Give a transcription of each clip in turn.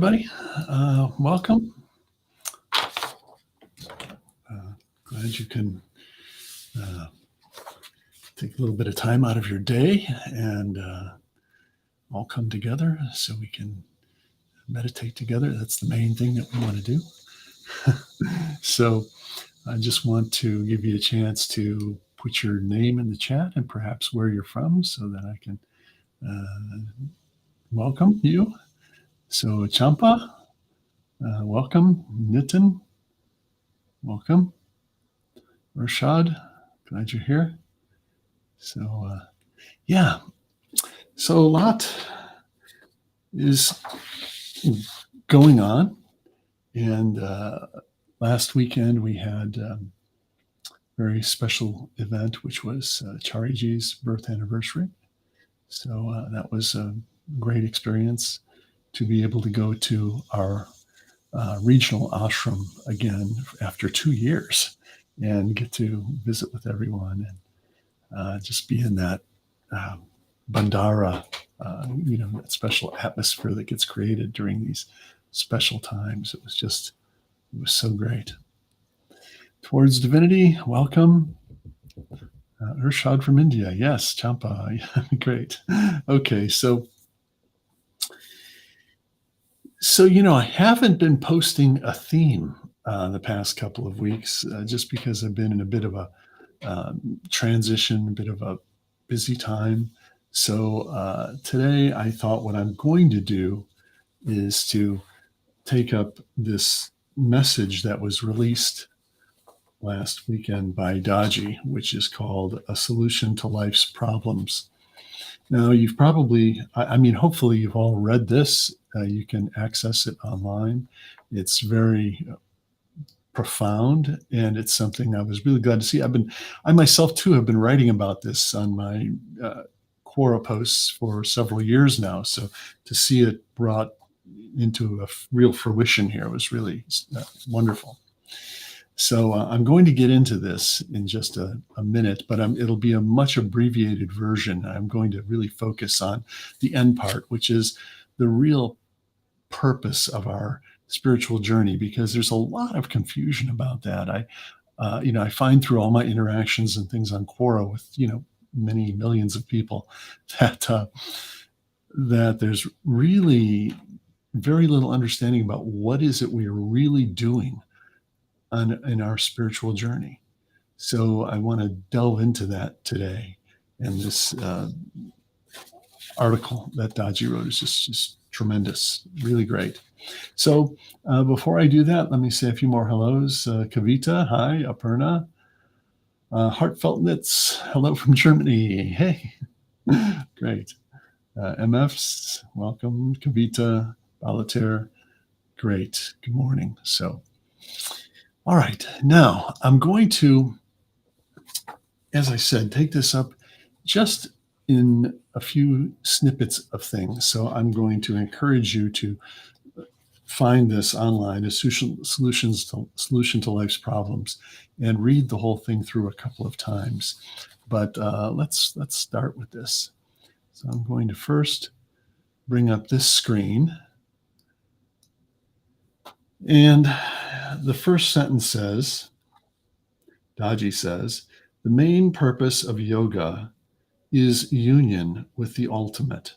everybody. Welcome. Glad you can take a little bit of time out of your day and all come together so we can meditate together. That's the main thing that we want to do. So I just want to give you a chance to put your name in the chat and perhaps where you're from so that I can welcome you. So Champa, welcome. Nitin, welcome. Rashad, glad you're here. So, yeah, so a lot is going on. And last weekend we had a very special event, which was Chariji's birth anniversary. So that was a great experience to be able to go to our regional ashram again after 2 years and get to visit with everyone and just be in that bandara, that special atmosphere that gets created during these special times. It was so great. Towards Divinity, welcome. Urshad from India. Yes, Champa. Great. Okay, so I haven't been posting a theme the past couple of weeks just because I've been in a bit of a transition, a bit of a busy time. So today I thought what I'm going to do is to take up this message that was released last weekend by Daji, which is called A Solution to Life's Problems. Now, you've probably, hopefully you've all read this. You can access it online. It's very profound, and it's something I was really glad to see. I myself too have been writing about this on my Quora posts for several years now. So to see it brought into a real fruition here was really wonderful. So I'm going to get into this in just a minute, but it'll be a much abbreviated version. I'm going to really focus on the end part, which is the real purpose of our spiritual journey, because there's a lot of confusion about that. I find through all my interactions and things on Quora with many millions of people that there's really very little understanding about what is it we are really doing in our spiritual journey. So I want to delve into that today. And this article that Daji wrote is just tremendous, really great. So before I do that, let me say a few more hellos. Kavita, hi. Aparna. Heartfelt Knits, hello from Germany. Hey, great. MFs, welcome. Kavita, Balater, great. Good morning. So, all right. Now, I'm going to, as I said, take this up just in a few snippets of things. So I'm going to encourage you to find this online, a solution to life's problems, and read the whole thing through a couple of times. But let's start with this. So I'm going to first bring up this screen. And the first sentence says, Daji says, the main purpose of yoga is union with the ultimate.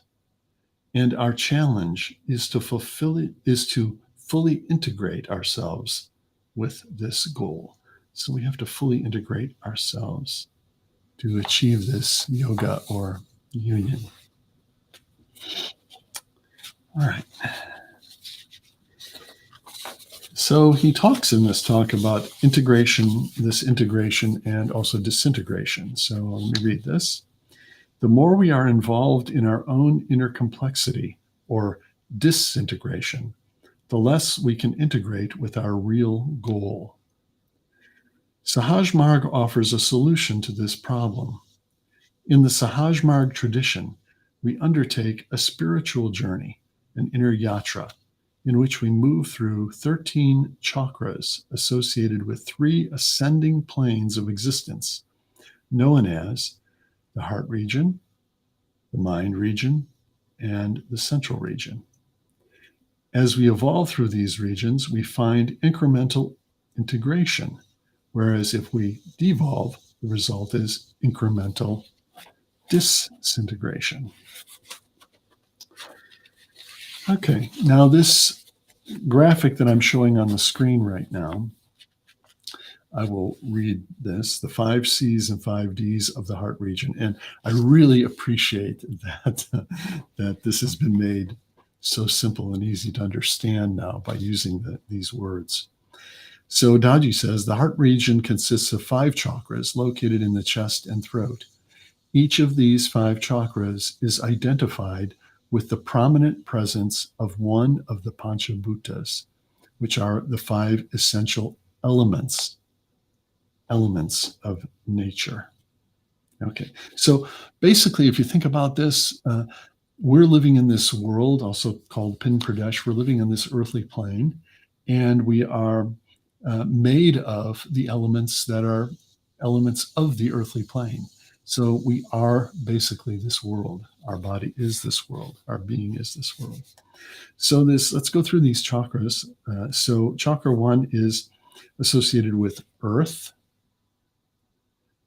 And our challenge is to fully integrate ourselves with this goal. So we have to fully integrate ourselves to achieve this yoga or union. All right. So he talks in this talk about integration, and also disintegration. So let me read this. The more we are involved in our own inner complexity or disintegration, the less we can integrate with our real goal. Sahaj Marg offers a solution to this problem. In the Sahaj Marg tradition, we undertake a spiritual journey, an inner yatra, in which we move through 13 chakras associated with 3 ascending planes of existence, known as the heart region, the mind region, and the central region. As we evolve through these regions, we find incremental integration, whereas if we devolve, the result is incremental disintegration. Okay, now this graphic that I'm showing on the screen right now, I will read this, the 5 Cs and 5 Ds of the heart region. And I really appreciate that, that this has been made so simple and easy to understand now by using these words. So Daji says the heart region consists of 5 chakras located in the chest and throat. Each of these 5 chakras is identified with the prominent presence of one of the Panchabhutas, which are the 5 essential elements of nature. Okay, so basically, if you think about this, we're living in this world, also called Pin Pradesh. We're living on this earthly plane, and we are made of the elements that are elements of the earthly plane. So we are basically this world. Our body is this world. Our being is this world. So let's go through these chakras. So chakra 1 is associated with earth.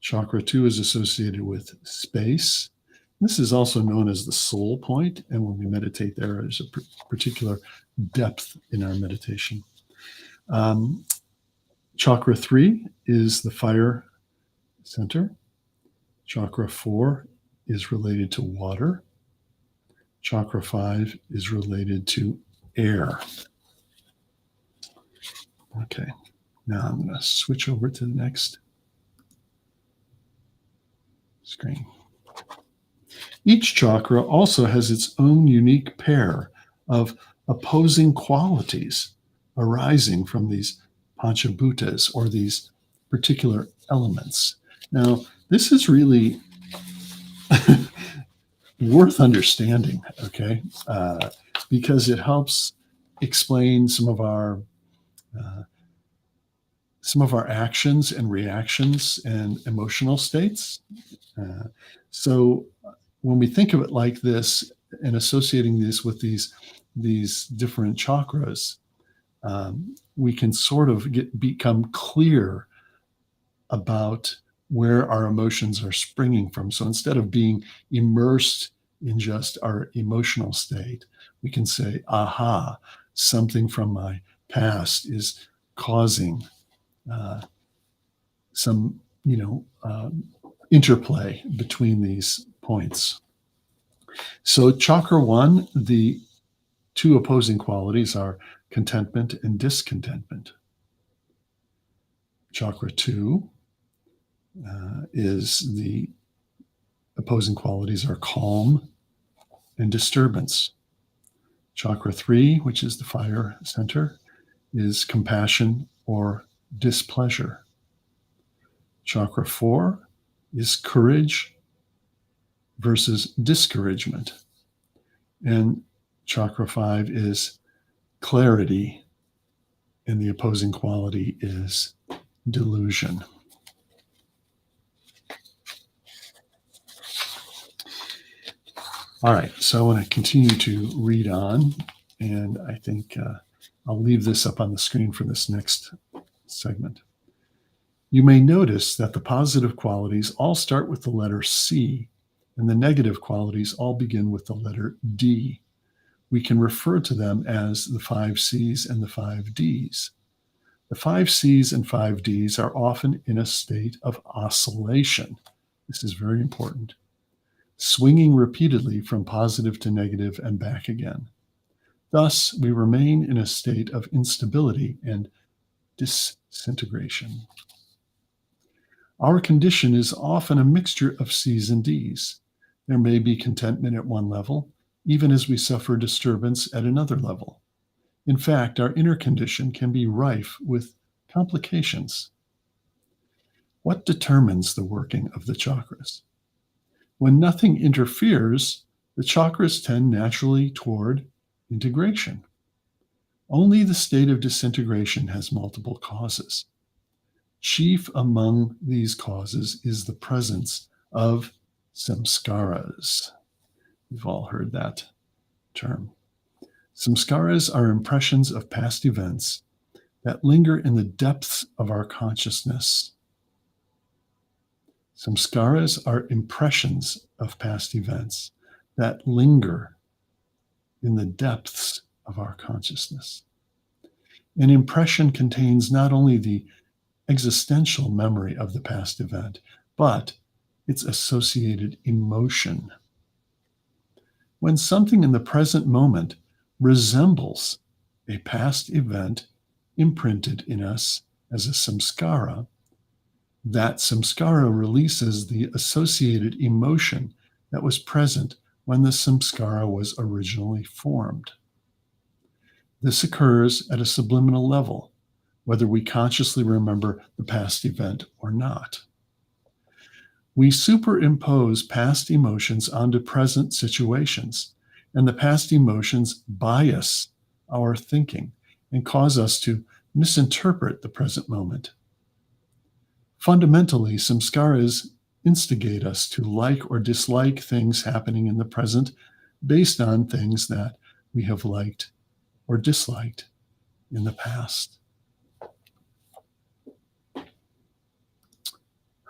Chakra 2 is associated with space. This is also known as the soul point, and when we meditate there's a particular depth in our meditation. Chakra 3 is the fire center. Chakra 4 is related to water. Chakra 5 is related to air. Okay, now I'm going to switch over to the next screen. Each chakra also has its own unique pair of opposing qualities arising from these Panchabhutas, or these particular elements. Now, this is really worth understanding, okay? Because it helps explain some of our actions and reactions and emotional states. So when we think of it like this and associating this with these different chakras, we can sort of become clear about where our emotions are springing from. So instead of being immersed in just our emotional state, we can say, aha, something from my past is causing some, interplay between these points. So chakra 1, the 2 opposing qualities are contentment and discontentment. Chakra 2 is the opposing qualities are calm and disturbance. Chakra 3, which is the fire center, is compassion or displeasure. Chakra 4 is courage versus discouragement. And chakra 5 is clarity, and the opposing quality is delusion. All right, so I want to continue to read on, and I think I'll leave this up on the screen for this next segment. You may notice that the positive qualities all start with the letter C, and the negative qualities all begin with the letter D. We can refer to them as the 5 Cs and the 5 Ds. The 5 Cs and 5 Ds are often in a state of oscillation. This is very important. Swinging repeatedly from positive to negative and back again. Thus, we remain in a state of instability and disintegration. Our condition is often a mixture of Cs and Ds. There may be contentment at one level, even as we suffer disturbance at another level. In fact, our inner condition can be rife with complications. What determines the working of the chakras? When nothing interferes, the chakras tend naturally toward integration. Only the state of disintegration has multiple causes. Chief among these causes is the presence of samskaras. We've all heard that term. Samskaras are impressions of past events that linger in the depths of our consciousness. Samskaras are impressions of past events that linger in the depths of our consciousness. An impression contains not only the existential memory of the past event, but its associated emotion. When something in the present moment resembles a past event imprinted in us as a samskara, that samskara releases the associated emotion that was present when the samskara was originally formed. This occurs at a subliminal level, whether we consciously remember the past event or not. We superimpose past emotions onto present situations, and the past emotions bias our thinking and cause us to misinterpret the present moment. Fundamentally, samskaras instigate us to like or dislike things happening in the present based on things that we have liked or disliked in the past.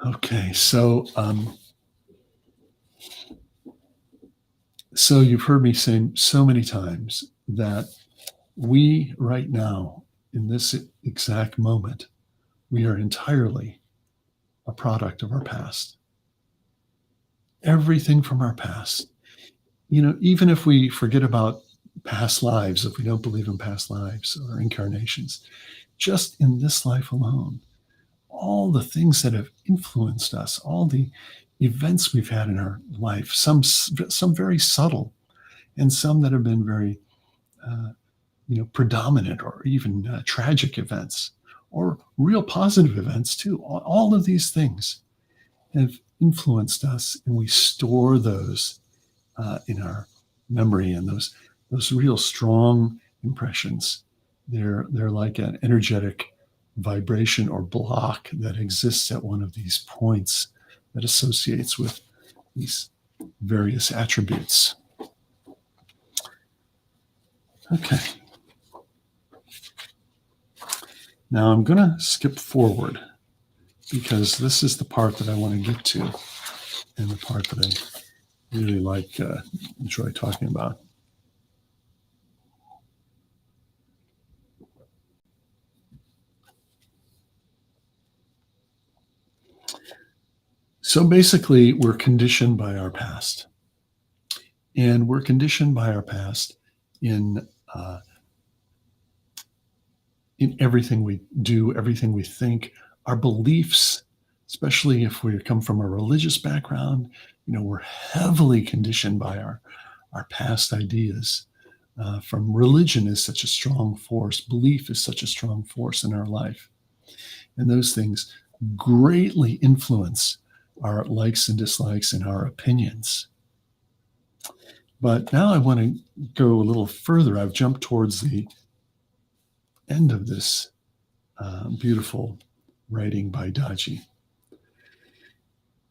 Okay, so you've heard me say so many times that we right now, in this exact moment, we are entirely a product of our past. Everything from our past. Even if we forget about past lives, if we don't believe in past lives or incarnations, just in this life alone, all the things that have influenced us, all the events we've had in our life, some very subtle, and some that have been very, predominant or even tragic events, or real positive events too. All of these things have influenced us, and we store those in our memory, and those real strong impressions. They're like an energetic vibration or block that exists at one of these points that associates with these various attributes. Okay. Now I'm going to skip forward because this is the part that I want to get to, and the part that I really enjoy talking about. So basically, we're conditioned by our past. And we're conditioned by our past in everything we do, everything we think, our beliefs, especially if we come from a religious background. We're heavily conditioned by our past ideas. From religion is such a strong force, belief is such a strong force in our life. And those things greatly influence our likes and dislikes and our opinions. But now I want to go a little further. I've jumped towards the end of this beautiful writing by Daji.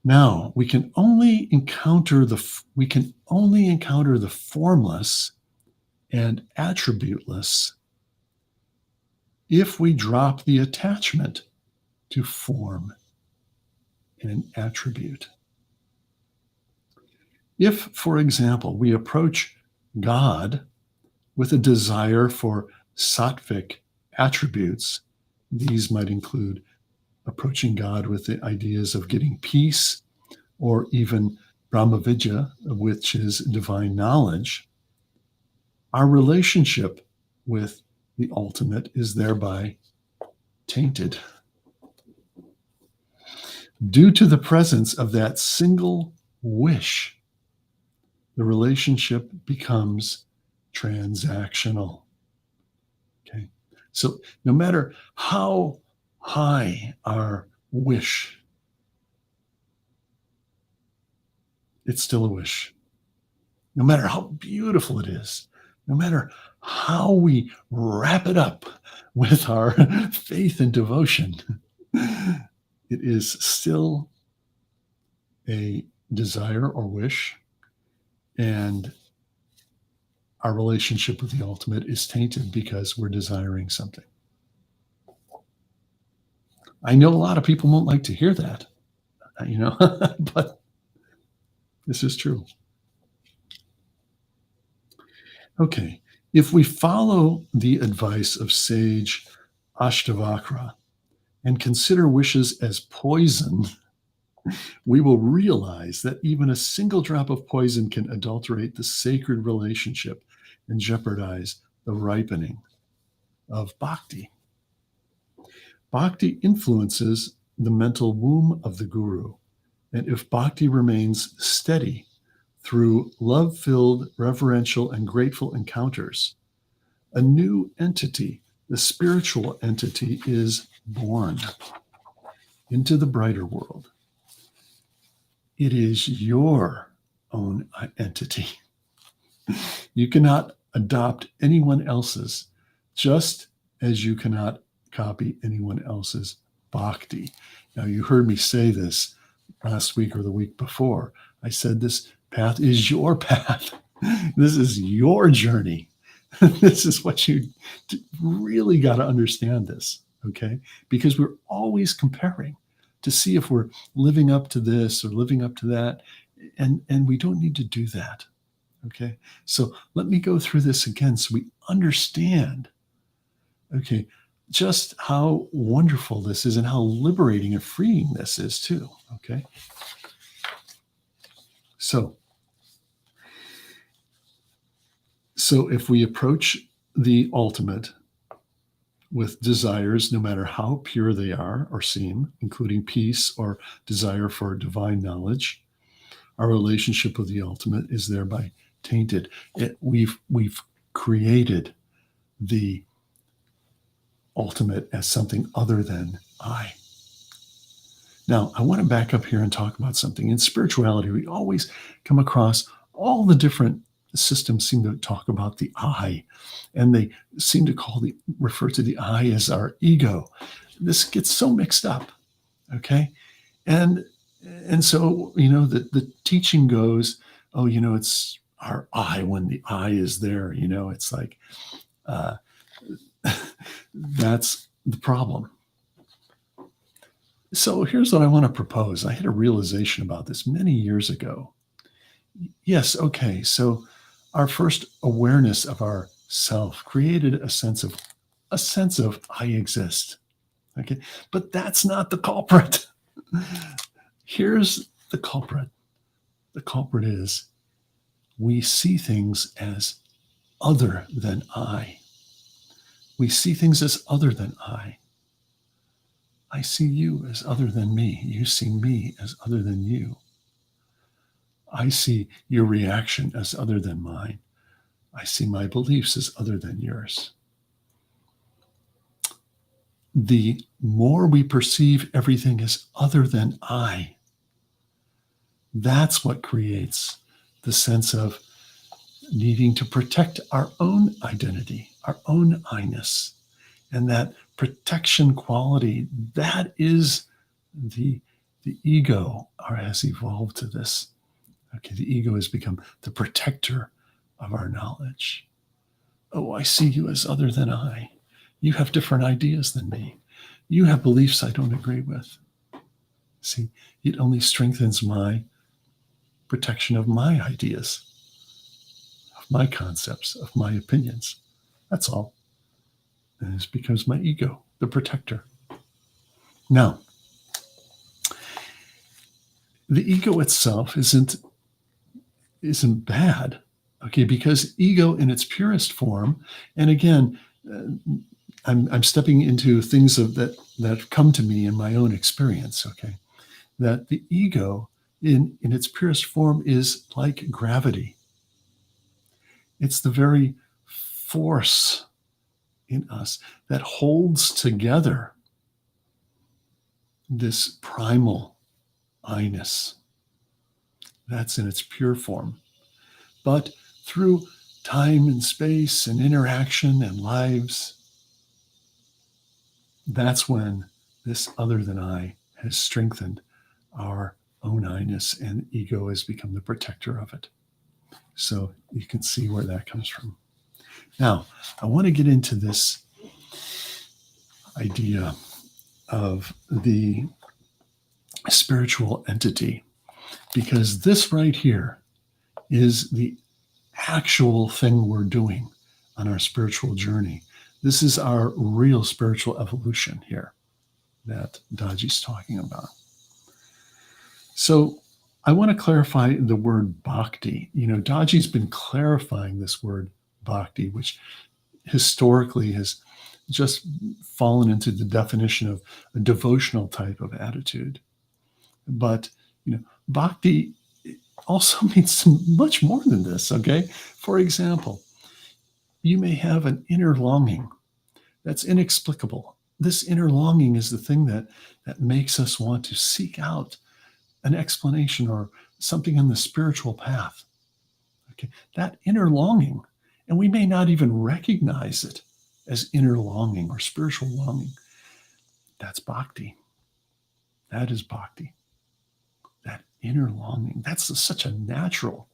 Now we can only encounter the formless and attributeless if we drop the attachment to form and attribute. If, for example, we approach God with a desire for sattvic attributes, these might include approaching God with the ideas of getting peace, or even Brahmavidya, which is divine knowledge, our relationship with the ultimate is thereby tainted. Due to the presence of that single wish, the relationship becomes transactional. Okay. So no matter how high our wish, it's still a wish. No matter how beautiful it is, no matter how we wrap it up with our faith and devotion, it is still a desire or wish. And our relationship with the ultimate is tainted because we're desiring something. I know a lot of people won't like to hear that, but this is true. Okay. If we follow the advice of sage Ashtavakra and consider wishes as poison, we will realize that even a single drop of poison can adulterate the sacred relationship and jeopardize the ripening of bhakti. Bhakti influences the mental womb of the guru, and if bhakti remains steady through love filled, reverential, and grateful encounters, a new entity, the spiritual entity, is born into the brighter world. It is your own entity. You cannot adopt anyone else's, just as you cannot copy anyone else's bhakti. Now, you heard me say this last week or the week before. I said this path is your path. This is your journey. This is what you really got to understand this, okay? Because we're always comparing to see if we're living up to this or living up to that. And we don't need to do that, okay? So let me go through this again so we understand, okay, just how wonderful this is and how liberating and freeing this is too, okay? So if we approach the ultimate with desires, no matter how pure they are or seem, including peace or desire for divine knowledge, our relationship with the ultimate is thereby tainted. We've created the ultimate as something other than I. Now, I want to back up here and talk about something. In spirituality, we always come across all the different systems seem to talk about the I, and they seem to refer to the I as our ego. This gets so mixed up, okay? And so, the teaching goes, oh, it's our I when the I is there, it's like, that's the problem. So here's what I want to propose. I had a realization about this many years ago. Yes, okay, so our first awareness of our self created a sense of I exist. Okay, but that's not the culprit. Here's the culprit. The culprit is we see things as other than I. We see things as other than I. I see you as other than me. You see me as other than you. I see your reaction as other than mine. I see my beliefs as other than yours. The more we perceive everything as other than I, that's what creates the sense of needing to protect our own identity, our own I-ness. And that protection quality, that is the ego has evolved to this. Okay, the ego has become the protector of our knowledge. Oh, I see you as other than I. You have different ideas than me. You have beliefs I don't agree with. See, it only strengthens my protection of my ideas, of my concepts, of my opinions. That's all. And it becomes my ego, the protector. Now, the ego itself isn't bad, okay, because ego in its purest form, and again, I'm stepping into things that come to me in my own experience, okay, that the ego in its purest form is like gravity. It's the very force in us that holds together this primal I-ness. That's in its pure form. But through time and space and interaction and lives, that's when this other than I has strengthened our own I-ness, and ego has become the protector of it. So you can see where that comes from. Now, I want to get into this idea of the spiritual entity, because this right here is the actual thing we're doing on our spiritual journey. This is our real spiritual evolution here that Daji's talking about. So I want to clarify the word bhakti. Daji's been clarifying this word bhakti, which historically has just fallen into the definition of a devotional type of attitude. But, bhakti also means much more than this, okay? For example, you may have an inner longing that's inexplicable. This inner longing is the thing that makes us want to seek out an explanation or something on the spiritual path. Okay, that inner longing, and we may not even recognize it as inner longing or spiritual longing. That's bhakti. That is bhakti. That inner longing. That's such a natural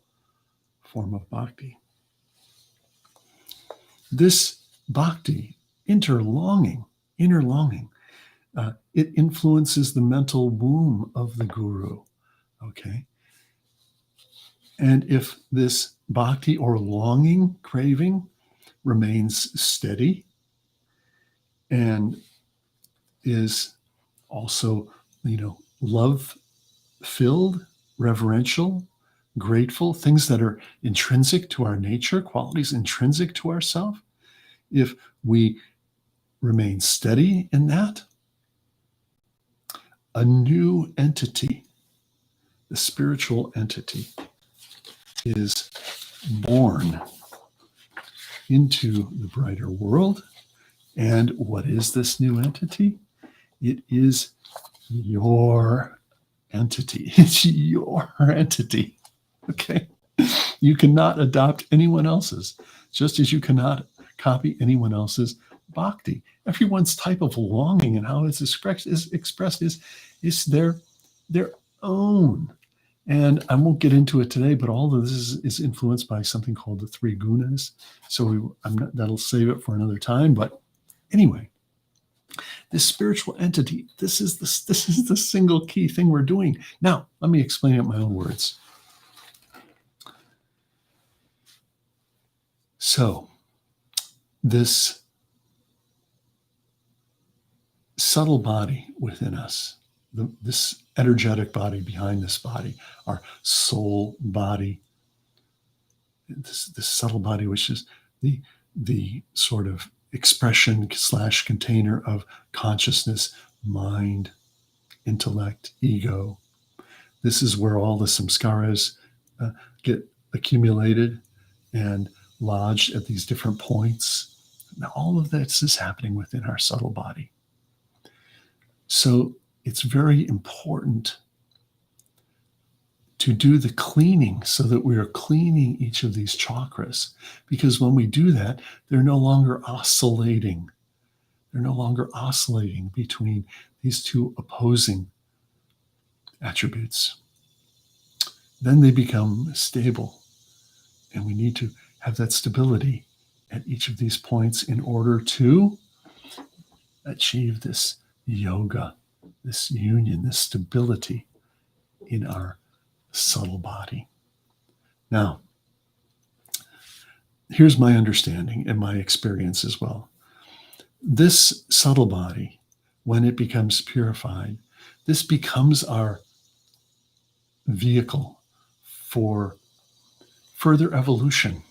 form of bhakti. This bhakti, inner longing, it influences the mental womb of the guru. Okay. And if this bhakti or longing, craving, remains steady and is also, love-filled, reverential, grateful, things that are intrinsic to our nature, qualities intrinsic to ourself, if we remain steady in that, a new entity, the spiritual entity, is born into the brighter world. And what is this new entity? It is your entity. It's your entity. Okay? You cannot adopt anyone else's, just as you cannot copy anyone else's bhakti. Everyone's type of longing and how it's expressed is their own. And I won't get into it today, but all of this is influenced by something called the three gunas. So that'll save it for another time. But anyway, this spiritual entity, this is the single key thing we're doing. Now, let me explain it in my own words. So, this subtle body within us, this energetic body behind this body, our soul body, this subtle body, which is the sort of expression / container of consciousness, mind, intellect, ego. This is where all the samskaras get accumulated and lodged at these different points. Now, all of this is happening within our subtle body. So it's very important to do the cleaning so that we are cleaning each of these chakras, because when we do that, they're no longer oscillating. They're no longer oscillating between these two opposing attributes. Then they become stable, and we need to have that stability at each of these points in order to achieve this yoga, this union, this stability in our subtle body. Now, here's my understanding and my experience as well. This subtle body, when it becomes purified, this becomes our vehicle for further evolution.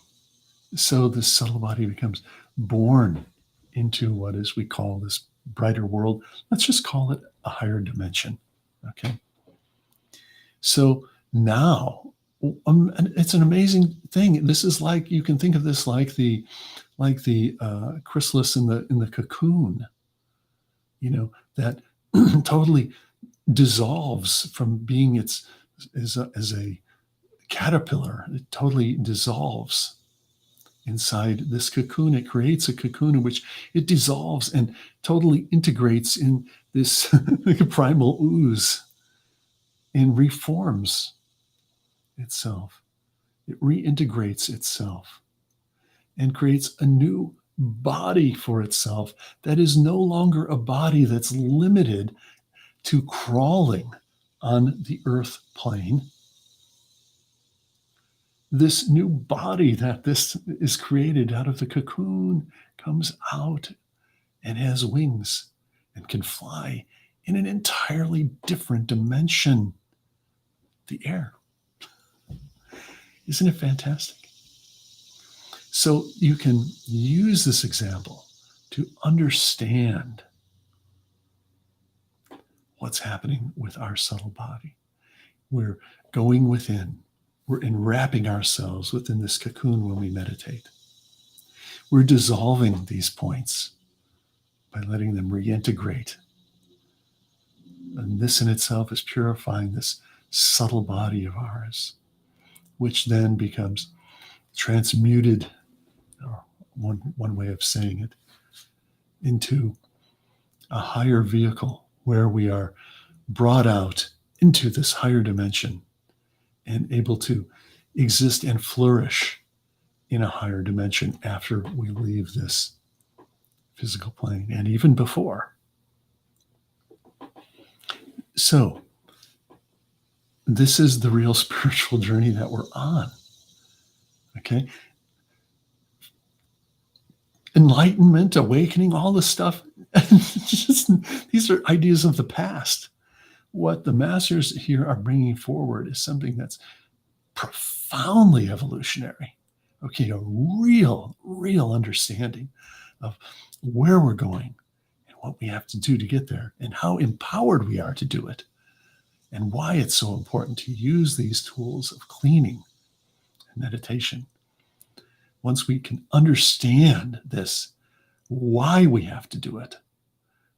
So the subtle body becomes born into what is we call this brighter world. Let's just call it a higher dimension. Okay. So now it's an amazing thing. This is like, you can think of this like the chrysalis in the cocoon, that totally dissolves from being as a caterpillar. It totally dissolves inside this cocoon. It creates a cocoon in which it dissolves and totally integrates in this primal ooze and reforms itself It reintegrates itself and creates a new body for itself that is no longer a body that's limited to crawling on the earth plane. This new body that this is created out of the cocoon comes out and has wings and can fly in an entirely different dimension, the air. Isn't it fantastic? So you can use this example to understand what's happening with our subtle body. We're going within. We're enwrapping ourselves within this cocoon when we meditate. We're dissolving these points by letting them reintegrate. And this in itself is purifying this subtle body of ours, which then becomes transmuted, or one way of saying it, into a higher vehicle where we are brought out into this higher dimension and able to exist and flourish in a higher dimension after we leave this physical plane and even before. So, this is the real spiritual journey that we're on. Okay? Enlightenment, awakening, all this stuff, these are ideas of the past. What the masters here are bringing forward is something that's profoundly evolutionary. Okay, a real understanding of where we're going and what we have to do to get there and how empowered we are to do it and why it's so important to use these tools of cleaning and meditation. Once we can understand this, why we have to do it,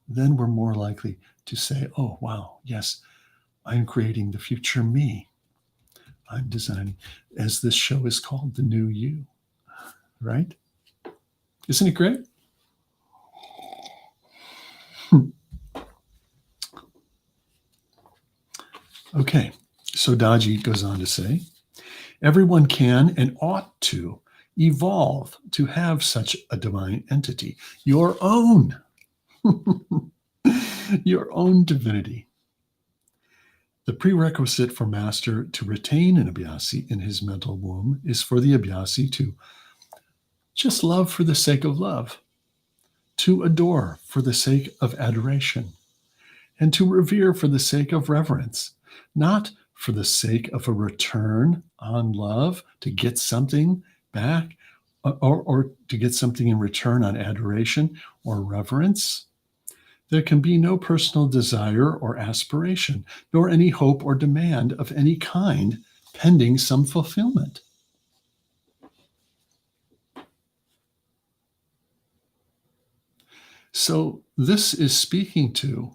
then we're more likely to say, oh, wow, yes, I'm creating the future me. I'm designing, as this show is called, the new you, right? Isn't it great? Okay, so Daji goes on to say, everyone can and ought to evolve to have such a divine entity, your own, your own divinity. The prerequisite for master to retain an abhyasi in his mental womb is for the abhyasi to just love for the sake of love, to adore for the sake of adoration, and to revere for the sake of reverence, not for the sake of a return on love, to get something back, or to get something in return on adoration or reverence. There can be no personal desire or aspiration, nor any hope or demand of any kind pending some fulfillment. So this is speaking to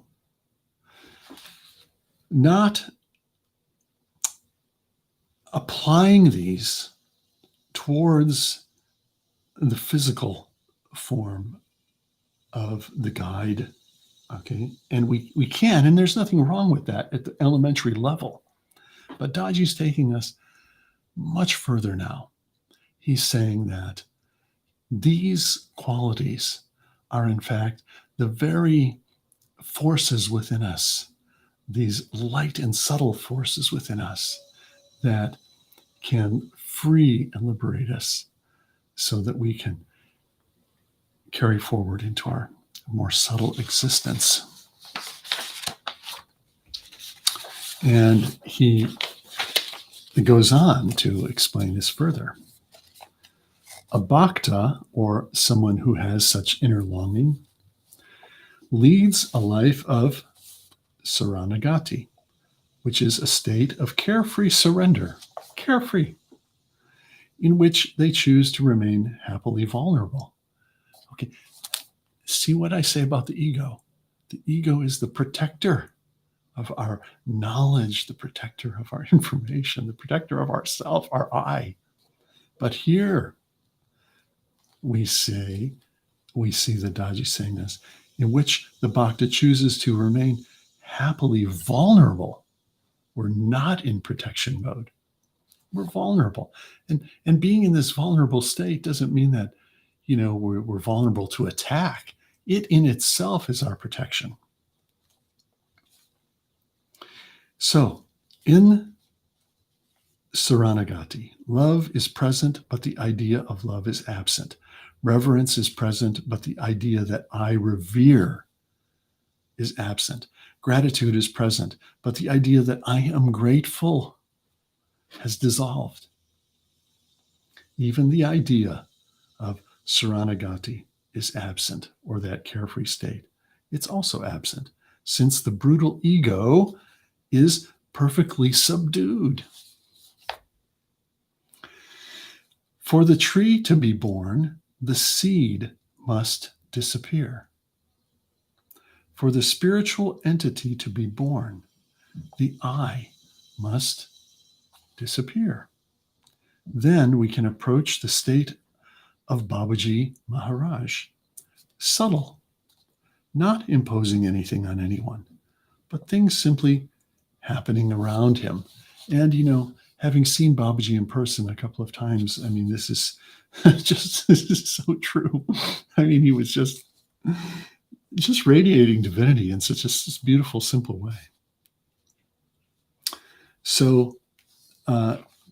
not applying these towards the physical form of the guide. Okay, and we can, and there's nothing wrong with that at the elementary level. But Daji's taking us much further now. He's saying that these qualities are, in fact, the very forces within us, these light and subtle forces within us that can free and liberate us so that we can carry forward into our more subtle existence. And he goes on to explain this further. A bhakta, or someone who has such inner longing, leads a life of saranagati, which is a state of carefree surrender, carefree, in which they choose to remain happily vulnerable. Okay, see what I say about the ego? The ego is the protector of our knowledge, the protector of our information, the protector of ourself, our I. But here we see the Daji saying this, in which the bhakta chooses to remain happily vulnerable. We're not in protection mode. We're vulnerable. And being in this vulnerable state doesn't mean that, we're vulnerable to attack. It in itself is our protection. So in Saranagati, love is present, but the idea of love is absent. Reverence is present, but the idea that I revere is absent. Gratitude is present, but the idea that I am grateful has dissolved. Even the idea of Saranagati is absent, or that carefree state. It's also absent, since the brutal ego is perfectly subdued. For the tree to be born, the seed must disappear. For the spiritual entity to be born, the I must disappear. Then we can approach the state of Babaji Maharaj, subtle, not imposing anything on anyone, but things simply happening around him. And, having seen Babaji in person a couple of times, this is this is so true. He was just radiating divinity in such a beautiful, simple way. So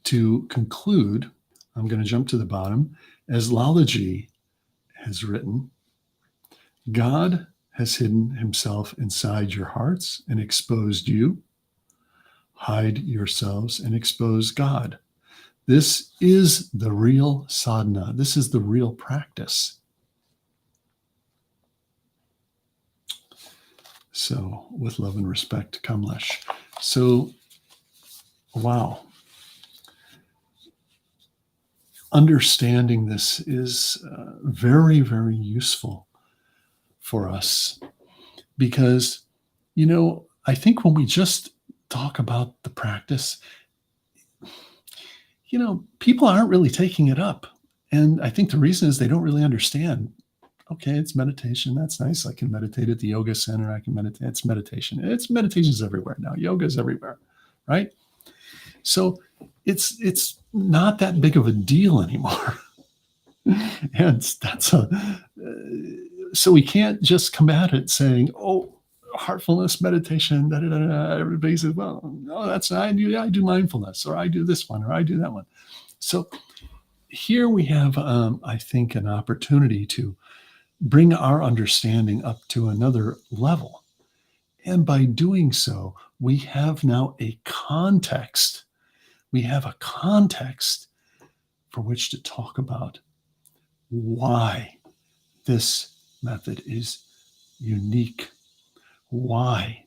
to conclude, I'm going to jump to the bottom. As Lalaji has written, God has hidden himself inside your hearts and exposed you. Hide yourselves and expose God. This is the real sadhana. This is the real practice. So, with love and respect, Kamlesh. So, wow. Understanding this is very, very useful for us because, I think when we just talk about the practice, people aren't really taking it up. And I think the reason is they don't really understand. Okay, it's meditation. That's nice. I can meditate at the yoga center. I can meditate. It's meditation. Meditation's everywhere now. Yoga's everywhere, right? So it's not that big of a deal anymore. And so we can't just come at it saying, oh, heartfulness meditation, everybody says, well, no, that's I do mindfulness, or I do this one, or I do that one. So here we have, I think, an opportunity to bring our understanding up to another level. And by doing so, we have now a context. We have a context for which to talk about why this method is unique, why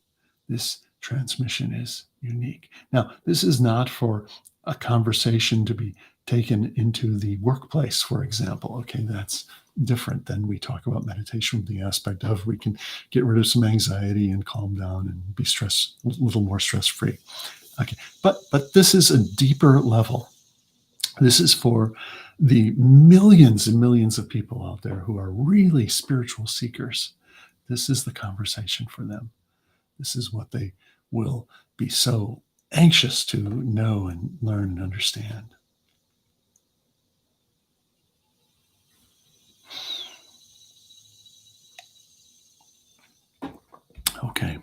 this transmission is unique. Now, this is not for a conversation to be taken into the workplace, for example. Okay, that's different than we talk about meditation with the aspect of we can get rid of some anxiety and calm down and be a little more stress-free. Okay, but this is a deeper level. This is for the millions and millions of people out there who are really spiritual seekers. This is the conversation for them. This is what they will be so anxious to know and learn and understand. Okay.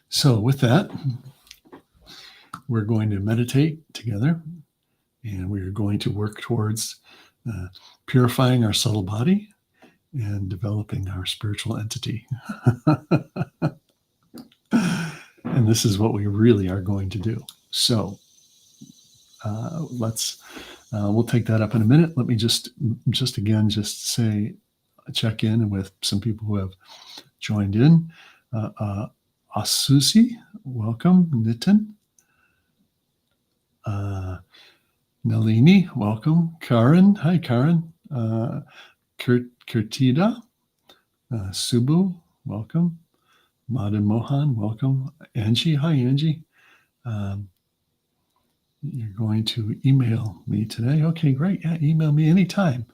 So with that, we're going to meditate together, and we're going to work towards purifying our subtle body and developing our spiritual entity. And this is what we really are going to do. So we'll take that up in a minute. Let me just say, check in with some people who have joined in. Asusi, welcome. Nitin. Nalini, welcome. Karen, hi Karen. Kirtida, Subu, welcome. Madan Mohan, welcome. Angie, hi Angie. You're going to email me today. Okay, great. Yeah, email me anytime.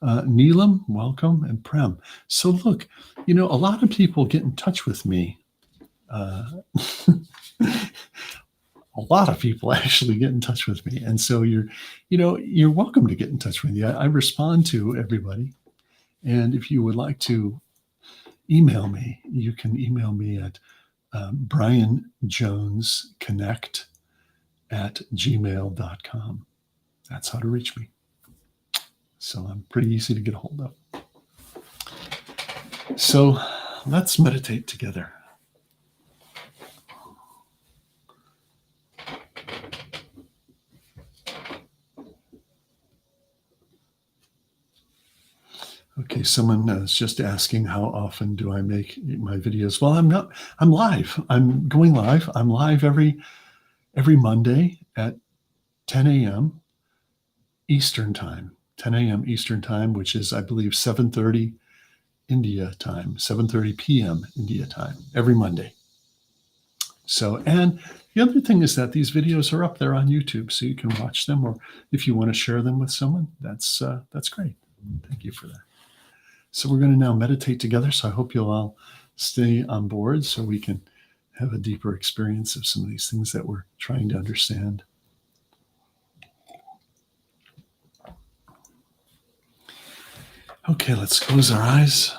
Neelam, welcome. And Prem. So look, a lot of people get in touch with me. a lot of people actually get in touch with me. And so you're welcome to get in touch with me. I respond to everybody. And if you would like to email me, you can email me at brianjonesconnect@gmail.com. That's how to reach me. So I'm pretty easy to get a hold of. So let's meditate together. Okay, someone is just asking how often do I make my videos? Well, I'm not. I'm live. I'm going live. I'm live every Monday at 10 a.m. Eastern time. 10 a.m. Eastern time, which is I believe 7:30 India time, 7:30 p.m. India time every Monday. So, and the other thing is that these videos are up there on YouTube, so you can watch them, or if you want to share them with someone, that's great. Thank you for that. So we're going to now meditate together. So I hope you'll all stay on board so we can have a deeper experience of some of these things that we're trying to understand. Okay, let's close our eyes.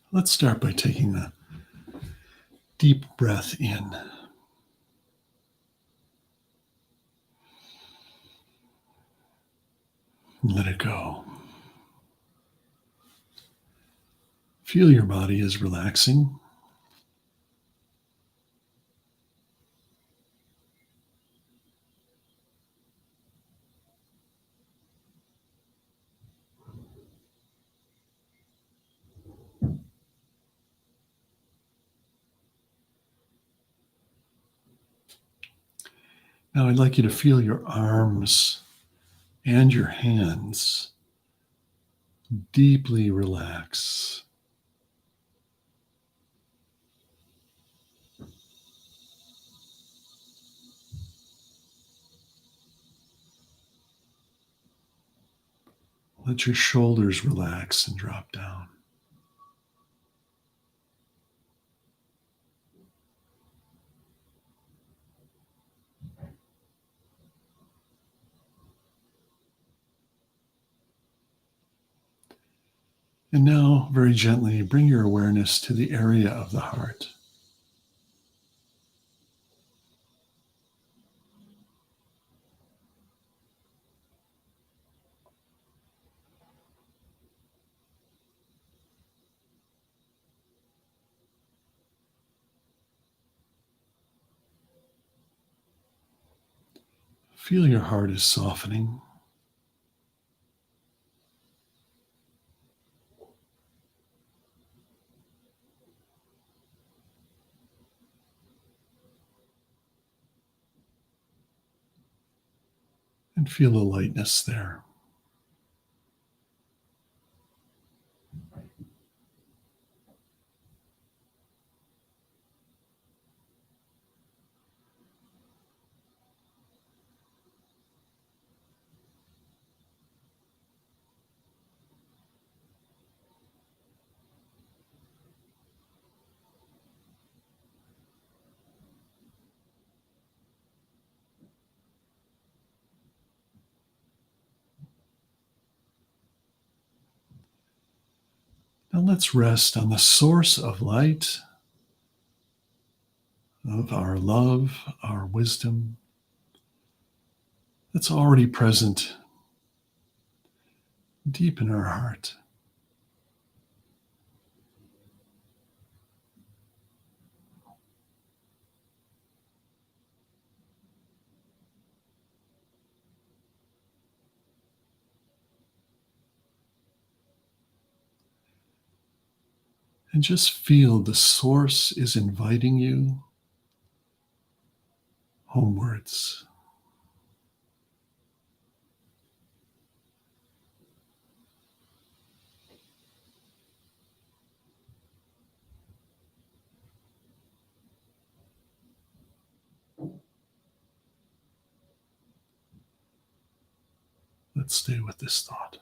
Let's start by taking a deep breath in. And let it go. Feel your body is relaxing. Now I'd like you to feel your arms and your hands deeply relax. Let your shoulders relax and drop down. And now, very gently, bring your awareness to the area of the heart. Feel your heart is softening. And feel a lightness there. Now let's rest on the source of light, of our love, our wisdom, that's already present deep in our heart. And just feel the source is inviting you homewards. Let's stay with this thought.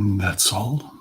That's all.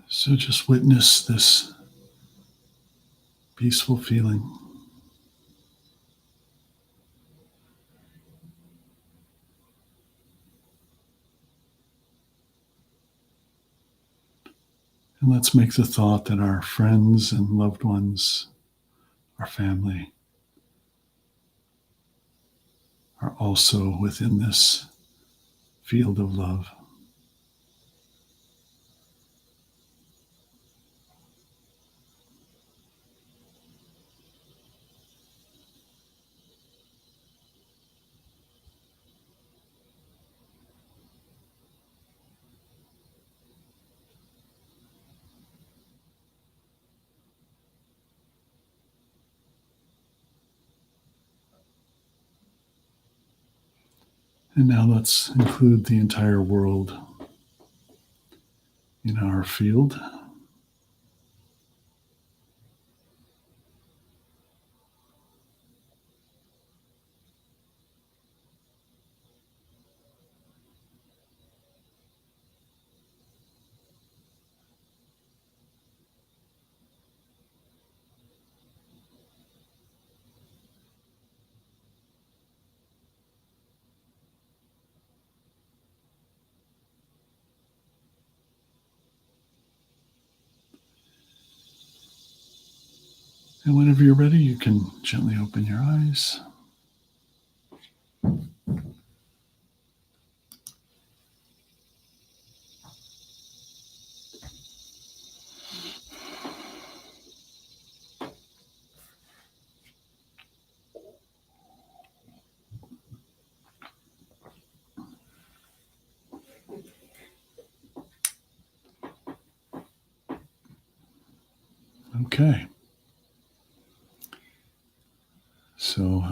So just witness this peaceful feeling. And let's make the thought that our friends and loved ones, our family, are also within this field of love. And now let's include the entire world in our field. And whenever you're ready, you can gently open your eyes. Okay. So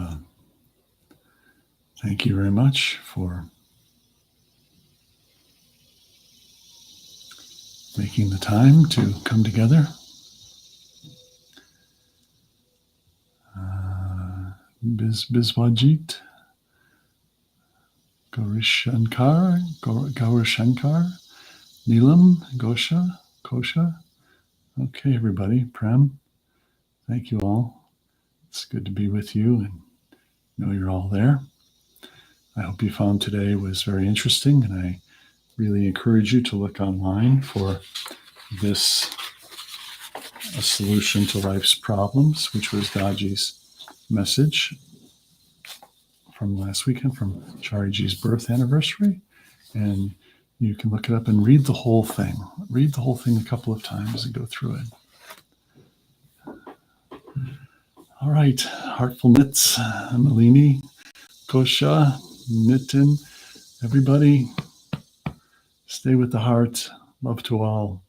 thank you very much for making the time to come together. Biswajit, Gaurishankar, Neelam, Kosha. Okay, everybody. Prem, thank you all. It's good to be with you and know you're all there. I hope you found today was very interesting, and I really encourage you to look online for this a solution to life's problems, which was Daji's message from last weekend from Chariji's birth anniversary. And you can look it up and read the whole thing. Read the whole thing a couple of times and go through it. All right, Heartful Knits, Malini, Kosha, Nitin, everybody, stay with the heart. Love to all.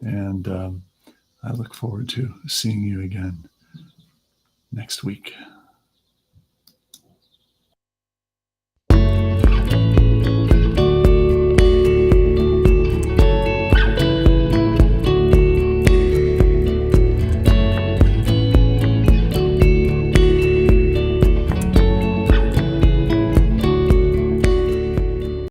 And I look forward to seeing you again next week.